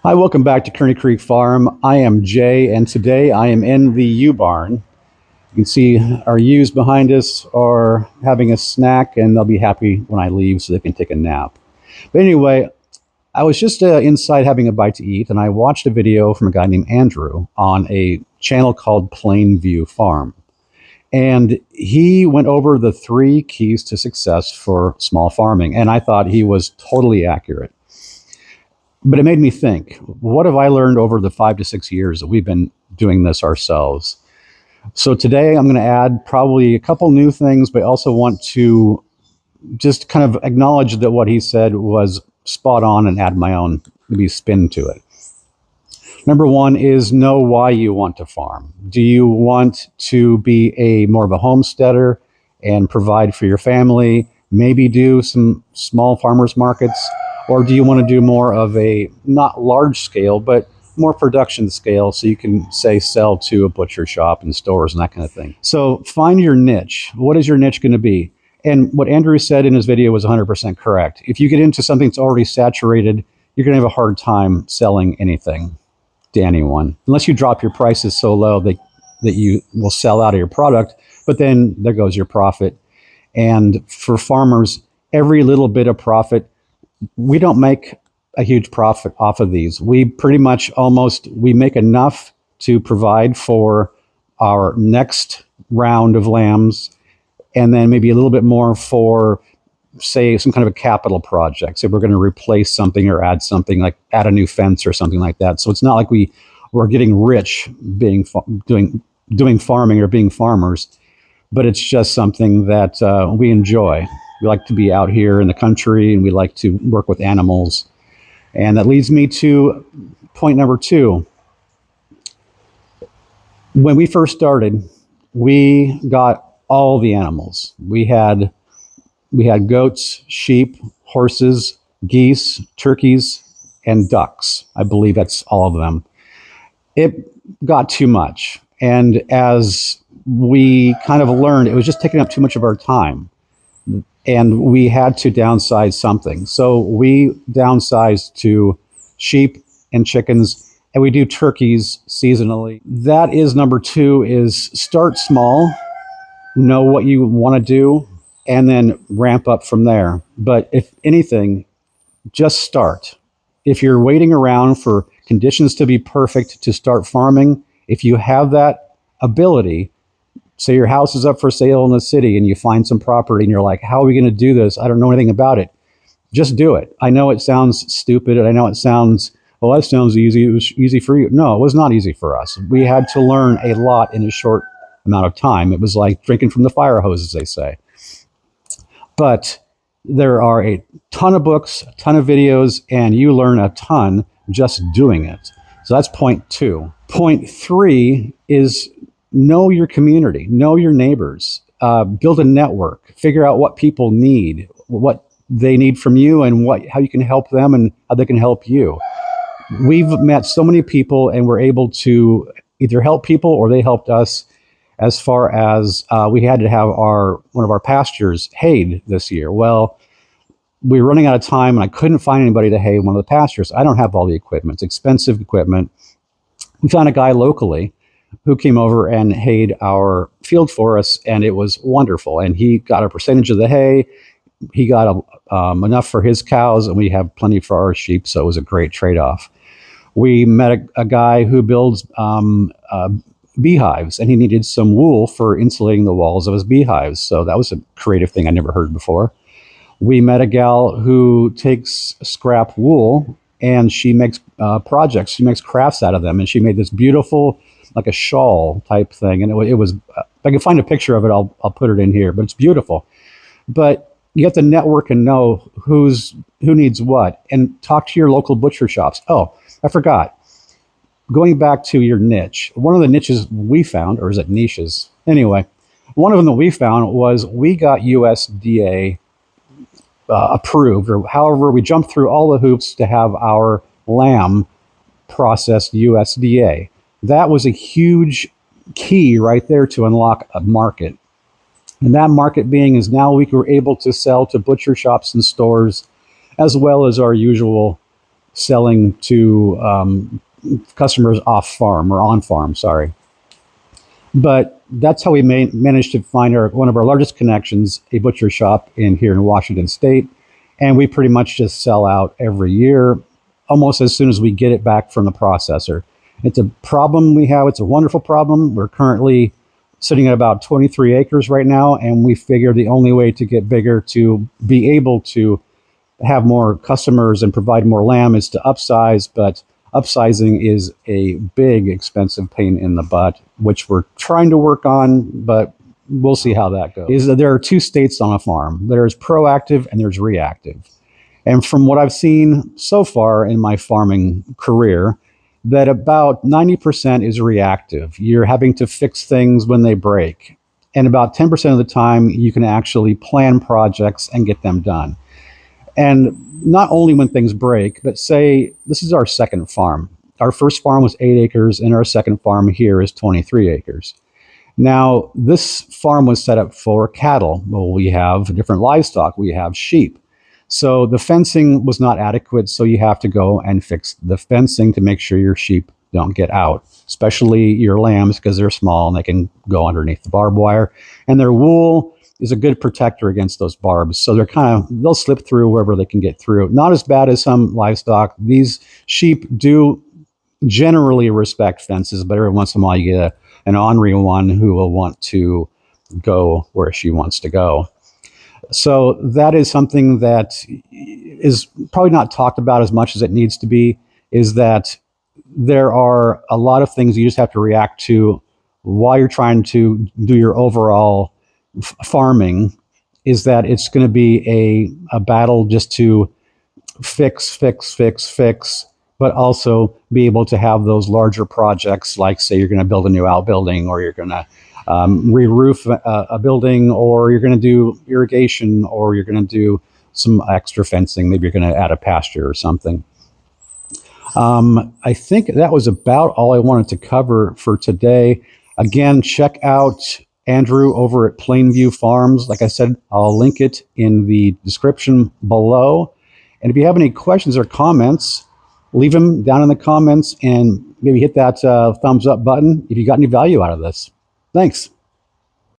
Hi, welcome back to Kearney Creek Farm. I am Jay, and today I am in the ewe barn. You can see our ewes behind us are having a snack, and they'll be happy when I leave so they can take a nap. But anyway, I was just inside having a bite to eat, and I watched a video from a guy named Andrew on a channel called Plainview Farm. And he went over the three keys to success for small farming, and I thought he was totally accurate. But it made me think, what have I learned over the 5 to 6 years that we've been doing this ourselves? So today I'm going to add probably a couple new things, but I also want to just kind of acknowledge that what he said was spot on and add my own maybe spin to it. Number one is know why you want to farm. Do you want to be a more of a homesteader and provide for your family, maybe do some small farmers markets, or do you want to do more of a not large scale but more production scale so you can say sell to a butcher shop and stores and that kind of thing? So find your niche. What is your niche going to be? And what Andrew said in his video was 100% correct. If you get into something that's already saturated, you're going to have a hard time selling anything to anyone unless you drop your prices so low that you will sell out of your product, but then there goes your profit. And for farmers, every little bit of profit, we don't make a huge profit off of these. We pretty much we make enough to provide for our next round of lambs, and then maybe a little bit more for, say, some kind of a capital project. Say we're going to replace something or add something, like add a new fence or something like that. So it's not like we're getting rich doing farming or being farmers, but it's just something that we enjoy. We like to be out here in the country, and we like to work with animals. And that leads me to point number two. When we first started, we got all the animals. We had goats, sheep, horses, geese, turkeys, and ducks. I believe that's all of them. It got too much. And as we kind of learned, it was just taking up too much of our time. And we had to downsize something. So we downsized to sheep and chickens, and we do turkeys seasonally. That is number two, is start small, know what you want to do, and then ramp up from there. But if anything, just start. If you're waiting around for conditions to be perfect to start farming, if you have that ability, say your house is up for sale in the city and you find some property and you're like, how are we going to do this? I don't know anything about it. Just do it. I know it sounds stupid, and I know it sounds, well, that sounds easy. It was easy for you. No, it was not easy for us. We had to learn a lot in a short amount of time. It was like drinking from the fire hose, as they say. But there are a ton of books, a ton of videos, and you learn a ton just doing it. So that's point two. Point three is know your community, know your neighbors, build a network, figure out what people need, what they need from you, and how you can help them and how they can help you. We've met so many people, and we're able to either help people or they helped us. As far as we had to have one of our pastures hayed this year. Well, we were running out of time, and I couldn't find anybody to hay one of the pastures. I don't have all the equipment. It's expensive equipment. We found a guy locally who came over and hayed our field for us, and it was wonderful. And he got a percentage of the hay. He got enough for his cows, and we have plenty for our sheep, so it was a great trade-off. We met a guy who builds beehives, and he needed some wool for insulating the walls of his beehives. So that was a creative thing I never heard before. We met a gal who takes scrap wool and she makes projects. She makes crafts out of them, and she made this beautiful, like a shawl type thing. And it was, if I can find a picture of it, I'll put it in here. But it's beautiful. But you have to network and know who needs what, and talk to your local butcher shops. Oh, I forgot. Going back to your niche, one of the niches we found, or is it niches? Anyway, one of them that we found was we got USDA approved, or however, we jumped through all the hoops to have our lamb processed USDA. That was a huge key right there to unlock a market. And that market being is now we were able to sell to butcher shops and stores, as well as our usual selling to customers off farm or on farm, sorry. But that's how we managed to find one of our largest connections, a butcher shop here in Washington State. And we pretty much just sell out every year, almost as soon as we get it back from the processor. It's a problem we have. It's a wonderful problem. We're currently sitting at about 23 acres right now, and we figure the only way to get bigger, to be able to have more customers and provide more lamb, is to upsize. But upsizing is a big, expensive pain in the butt, which we're trying to work on, but we'll see how that goes. Is that there are two states on a farm. There's proactive and there's reactive. And from what I've seen so far in my farming career, that about 90% is reactive. You're having to fix things when they break. And about 10% of the time, you can actually plan projects and get them done. And not only when things break, but say this is our second farm. Our first farm was 8 acres, and our second farm here is 23 acres. Now, this farm was set up for cattle. Well, we have different livestock. We have sheep. So the fencing was not adequate, so you have to go and fix the fencing to make sure your sheep don't get out, especially your lambs, because they're small and they can go underneath the barbed wire. And their wool is a good protector against those barbs. So they'll slip through wherever they can get through. Not as bad as some livestock. These sheep do generally respect fences, but every once in a while you get an ornery one who will want to go where she wants to go. So that is something that is probably not talked about as much as it needs to be, is that there are a lot of things you just have to react to while you're trying to do your overall farming, is that it's going to be a battle just to fix, but also be able to have those larger projects, like say you're going to build a new outbuilding, or you're going to re-roof a building, or you're going to do irrigation, or you're going to do some extra fencing. Maybe you're going to add a pasture or something. I think that was about all I wanted to cover for today. Again, check out Andrew over at Plainview Farms. Like I said, I'll link it in the description below. And if you have any questions or comments, leave them down in the comments, and maybe hit that thumbs up button if you got any value out of this. Thanks.